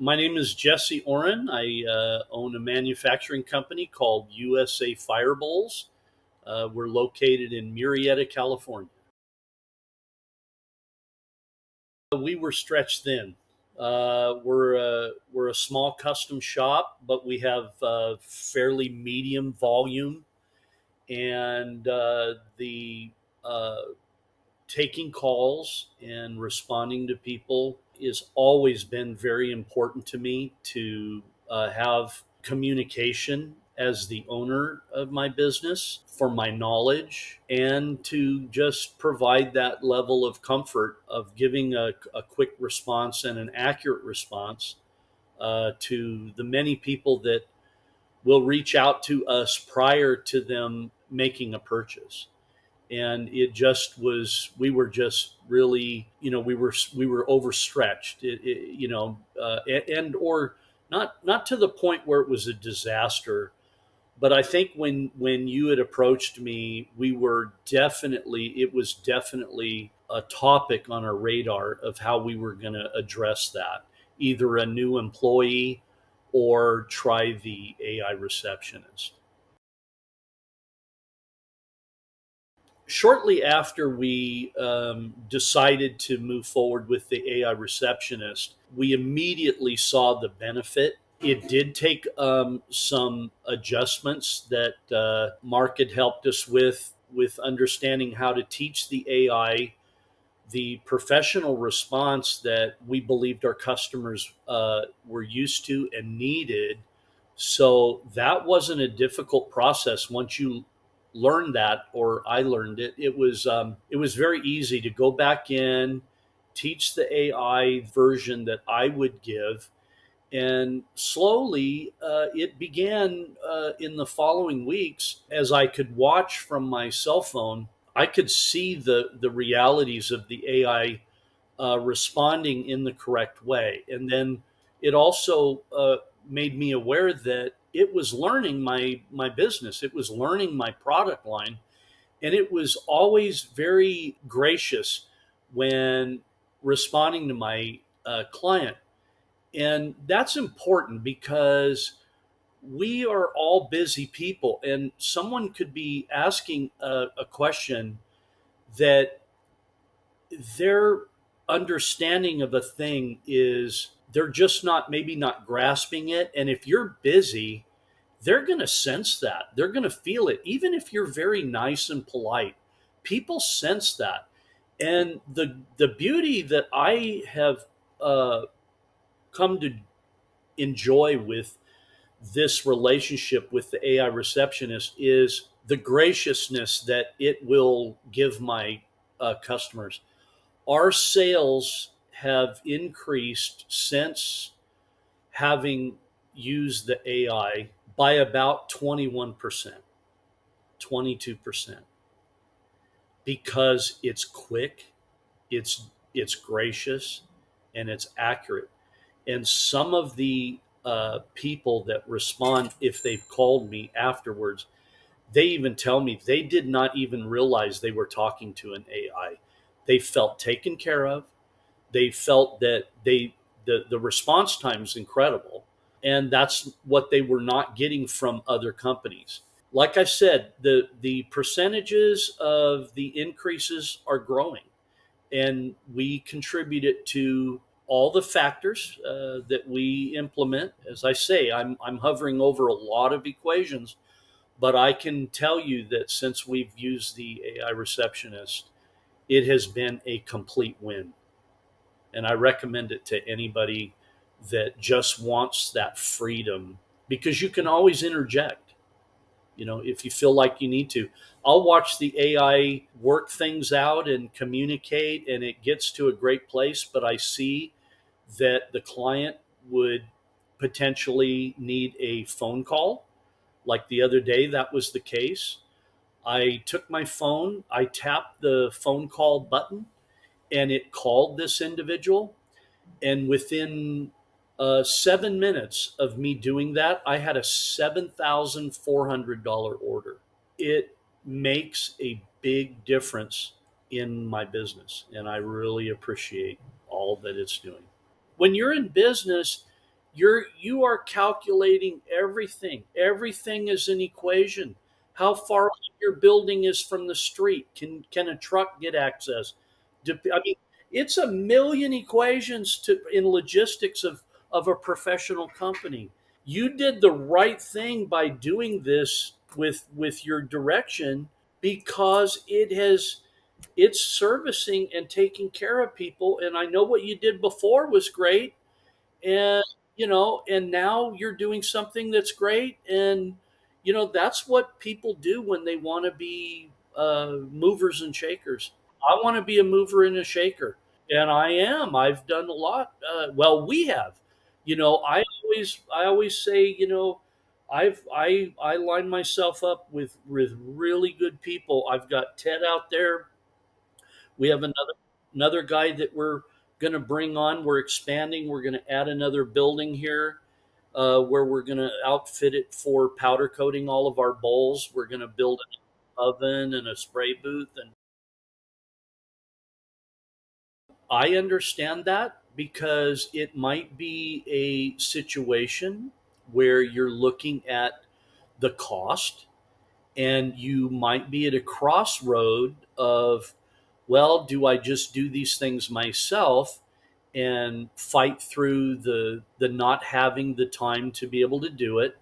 My name is Jesse Oren. I own a manufacturing company called USA Fire Bowls. We're located in Murrieta, California. We were stretched thin. We're a small custom shop, but we have fairly medium volume, and the uh, taking calls and responding to people has always been very important to me to have communication as the owner of my business for my knowledge and to just provide that level of comfort of giving a quick response and an accurate response to the many people that will reach out to us prior to them making a purchase. And it just was, we were just really, we were overstretched, and or not to the point where it was a disaster, but I think when you had approached me, it was definitely a topic on our radar of how we were going to address that, either a new employee or try the AI receptionist. Shortly after we decided to move forward with the AI receptionist, we immediately saw the benefit. It did take some adjustments that Mark had helped us with understanding how to teach the AI the professional response that we believed our customers were used to and needed. So that wasn't a difficult process once you learned that, or I learned it. It was very easy to go back in, teach the AI version that I would give, and slowly it began in the following weeks as I could watch from my cell phone. I could see the realities of the AI responding in the correct way. And then it also made me aware that it was learning my business. It was learning my product line, and it was always very gracious when responding to my client. And that's important because we are all busy people, and someone could be asking a question that their understanding of a thing is they're just not, maybe not grasping it. And if you're busy, they're going to sense that, they're going to feel it. Even if you're very nice and polite, people sense that. And the beauty that I have come to enjoy with this relationship with the AI receptionist is the graciousness that it will give my customers. Our sales have increased since having used the AI by about 21%, 22%, because it's quick, it's gracious, and it's accurate. And some of the people that respond, if they've called me afterwards, they even tell me they did not even realize they were talking to an AI. They felt taken care of. They felt that the response time is incredible, and that's what they were not getting from other companies. Like I said, the percentages of the increases are growing, and we contribute it to all the factors that we implement. As I say, I'm hovering over a lot of equations, but I can tell you that since we've used the AI receptionist, it has been a complete win. And I recommend it to anybody that just wants that freedom, because you can always interject, if you feel like you need to. I'll watch the AI work things out and communicate, and it gets to a great place, but I see that the client would potentially need a phone call. Like the other day, that was the case. I took my phone, I tapped the phone call button, and it called this individual. And within 7 minutes of me doing that, I had a $7,400 order. It makes a big difference in my business, and I really appreciate all that it's doing. When you're in business, you are calculating everything. Everything is an equation. How far your building is from the street? Can a truck get access? I mean, it's a million equations to in logistics of a professional company. You did the right thing by doing this with your direction, because it's servicing and taking care of people. And I know what you did before was great, and and now you're doing something that's great. And that's what people do when they want to be movers and shakers. I want to be a mover and a shaker, and I've done a lot. Well, we have. I always say, I line myself up with really good people. I've got Ted out there. We have another guy that we're going to bring on. We're expanding. We're going to add another building here, where we're going to outfit it for powder coating all of our bowls. We're going to build an oven and a spray booth. And I understand that, because it might be a situation where you're looking at the cost, and you might be at a crossroad of, well, do I just do these things myself and fight through the not having the time to be able to do it,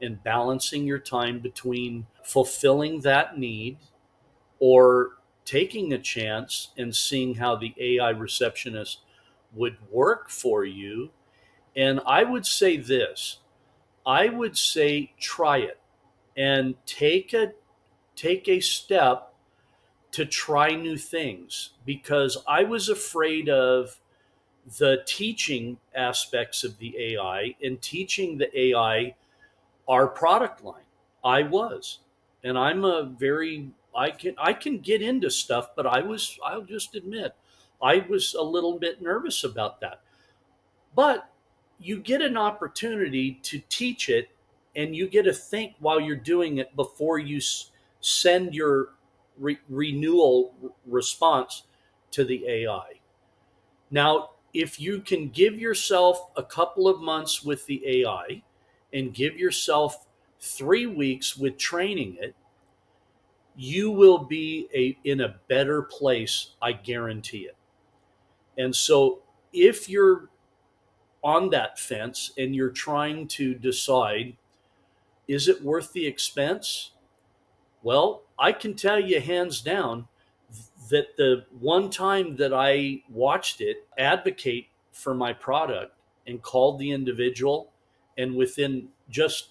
and balancing your time between fulfilling that need, or taking a chance and seeing how the AI receptionist would work for you. And I would say this, I would say try it, and take a step to try new things, because I was afraid of the teaching aspects of the AI and teaching the AI our product line. I was. And I can get into stuff, but I'll just admit, I was a little bit nervous about that. But you get an opportunity to teach it, and you get to think while you're doing it before you send your renewal response to the AI. Now, if you can give yourself a couple of months with the AI, and give yourself 3 weeks with training it, you will be in a better place. I guarantee it. And so, if you're on that fence and you're trying to decide, is it worth the expense? Well, I can tell you hands down that the one time that I watched it advocate for my product and called the individual, and within just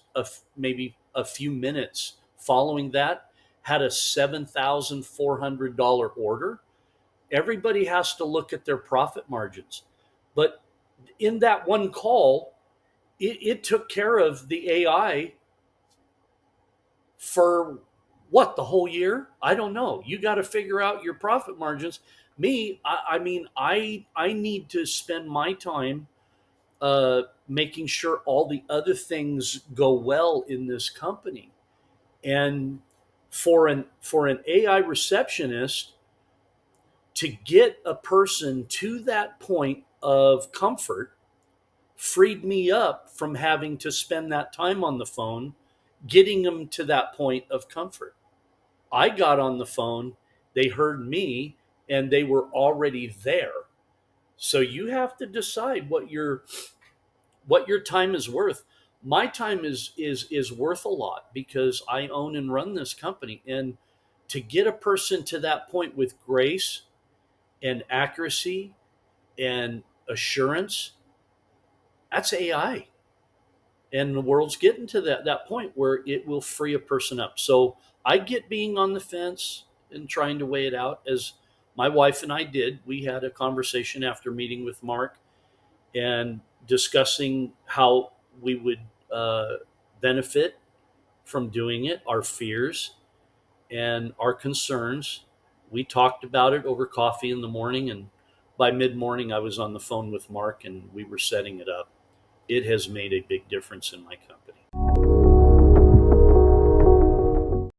maybe a few minutes following that, had a $7,400 order. Everybody has to look at their profit margins. But in that one call, it took care of the AI for what, the whole year? I don't know. You got to figure out your profit margins. Me, I mean, I need to spend my time making sure all the other things go well in this company. And for an AI receptionist to get a person to that point of comfort freed me up from having to spend that time on the phone getting them to that point of comfort. I got on the phone, they heard me, and they were already there. So you have to decide what your time is worth. My time is worth a lot, because I own and run this company. And to get a person to that point with grace and accuracy and assurance, that's AI. And the world's getting to that point where it will free a person up. So I get being on the fence and trying to weigh it out, as my wife and I did. We had a conversation after meeting with Mark and discussing how we would benefit from doing it, our fears and our concerns. We talked about it over coffee in the morning, and by mid morning, I was on the phone with Mark and we were setting it up. It has made a big difference in my company.